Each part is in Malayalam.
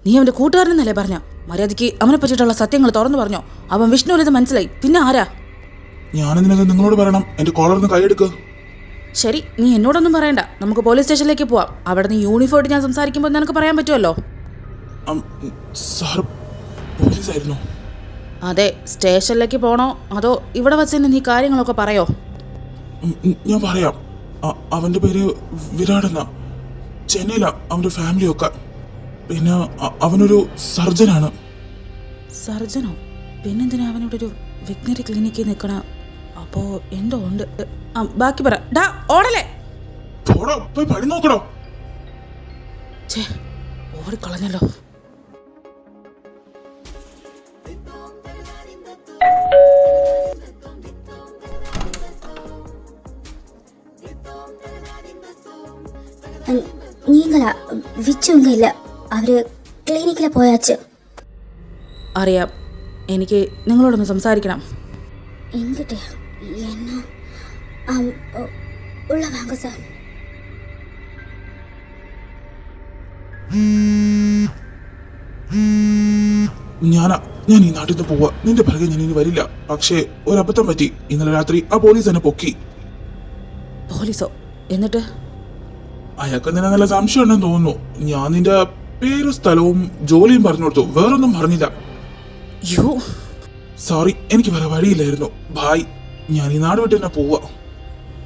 നീ അവന്റെ കൂട്ടുകാരനെന്നല്ലേ പറഞ്ഞ? മര്യാദയ്ക്ക് അവനെ പറ്റിയിട്ടുള്ള സത്യങ്ങൾ തുറന്നു പറഞ്ഞോ. അവൻ വിഷ്ണുവിനത് മനസ്സിലായി, പിന്നെ ആരാ? ഞാനെന്തിനത് നിങ്ങളോട് പറയണം? എന്റെ കോളറിന്ന് കൈയെടുക്ക്. ശരി, നീ എന്നോടൊന്നും പറയണ്ട. നമുക്ക് പോലീസ് സ്റ്റേഷനിലേക്ക് പോവാം. അവിടെ നീ യൂണിഫോം ഇട്ട് ഞാൻ സംസാരിക്കുമ്പോൾ നിനക്ക് പറയാൻ പറ്റുമല്ലോ. സാർ പോലീസായിരുന്നു? അതെ, സ്റ്റേഷനിലേക്ക് പോണോ അതോ ഇവിടെ വെച്ച് തന്നെ നീ കാര്യങ്ങളൊക്കെ പറയോ? ഞാൻ പറയാം. അവന്റെ പേര് വിരാട് എന്നാ. ചെന്നൈയിലാ അവന്റെ ഫാമിലിയൊക്കെ. പിന്നെ അവനൊരു സർജനാണ്. സർജനോ? പിന്നെന്തിനാ അവനോട് ഒരു വെറ്റിനറി ക്ലിനിക്കിൽ നിൽക്കണ? അപ്പോ എന്തോ ഉണ്ട്. ബാക്കി പറ. ഡാ ഓടല്ലേ, പോയി പണി നോക്കണോ? ഓടിക്കളഞ്ഞല്ലോ. நீங்களா? விச்சவங்க இல்ல, அவரு ക്ലിനിക്കിൽ പോയാച്ച്. അറിയാം, എനിക്ക് നിങ്ങളോടൊന്ന് സംസാരിക്കണം. എങ്കിട്ട என்ன? ഉള്ള വാങ്ങ സാർ. ഞാൻ ഈ നാട്ടിൽ നിന്ന് പോവാ. നിന്റെ പിറകെ ഞാൻ ഇനി വരില്ല. പക്ഷേ ഒരബദ്ധം പറ്റി. ഇന്നലെ രാത്രി ആ പോലീസ് എന്നെ പൊക്കി. പോലീസോ? എന്നിട്ട്? അയാൾക്ക് നിന്നെ നല്ല സംശയം ഉണ്ടെന്ന് തോന്നുന്നു. ഞാൻ നിന്റെ പേരും സ്ഥലവും ജോലിയും പറഞ്ഞു കൊടുത്തു, വേറൊന്നും പറഞ്ഞില്ല. സോറി, എനിക്ക് വേറെ വഴിയില്ലായിരുന്നു. ബായ്, ഞാൻ ഈ നാട് വിട്ട് തന്നെ പോവാ.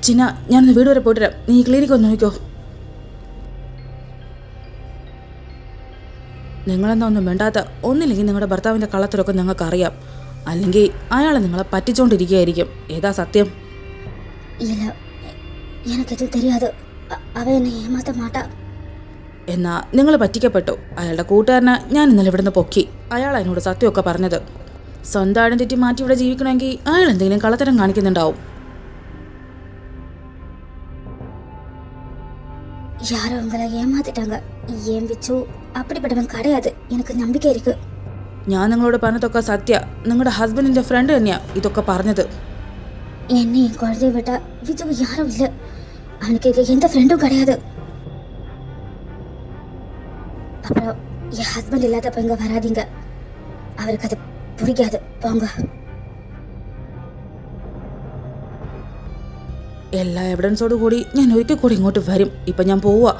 ചിന്ന, ഞാനൊന്ന് വീട് വരെ പോയിട്ട് നീ ക്ലിനിക്ക് ഒന്ന് നോക്കിക്കോ. നിങ്ങളെന്നാ ഒന്നും വേണ്ടാത്ത. ഒന്നില്ലെങ്കിൽ നിങ്ങളുടെ ഭർത്താവിൻ്റെ കള്ളത്തരൊക്കെ നിങ്ങൾക്ക് അറിയാം, അല്ലെങ്കിൽ അയാളെ നിങ്ങളെ പറ്റിച്ചോണ്ടിരിക്കുകയായിരിക്കും. ഏതാ സത്യം? ഇല്ല, എനിക്കത് தெரியாது. അവ എന്നെ ഏമാത്ത മാട്ടാ. എന്നാ നിങ്ങൾ പറ്റിക്കപ്പെട്ടു. അയാളുടെ കൂട്ടുകാരനെ ഞാൻ ഇന്നലെ ഇവിടുന്ന് പൊക്കി. അയാൾ അതിനോട് സത്യമൊക്കെ പറഞ്ഞത്. സ്വന്തം ഐഡന്റിറ്റി മാറ്റി ഇവിടെ ജീവിക്കണമെങ്കിൽ അയാൾ എന്തെങ്കിലും കള്ളത്തരം കാണിക്കുന്നുണ്ടാവും. யாரோ உங்களை ஏமாத்திட்டாங்க. ஏன் விச்சு அப்படிப்பட்டவன் கிடையாது, எனக்கு நம்பிக்கை இருக்கு. ഞാൻ നിങ്ങളോട് പറഞ്ഞതൊക്കെ സത്യ. നിങ്ങളുടെ ഹസ്ബൻഡിന്റെ ഫ്രണ്ട് തന്നെയാ ഇതൊക്കെ പറഞ്ഞത്. എന്നെ കുഴந்தைய விட்டா விச்சு யாரும் இல்ல. அவனுக்கு எந்த ஃப்ரெண்டும் கிடையாது. அப்புறம் என் ஹஸ்பண்ட் இல்லாதப்ப இங்க வராதீங்க, அவருக்கு அது பிடிக்காது. போங்க. എല്ലാ എവിഡൻസോടു കൂടി ഞാൻ ഒരിക്കൽ കൂടി ഇങ്ങോട്ട് വരും. ഇപ്പം ഞാൻ പോവാ.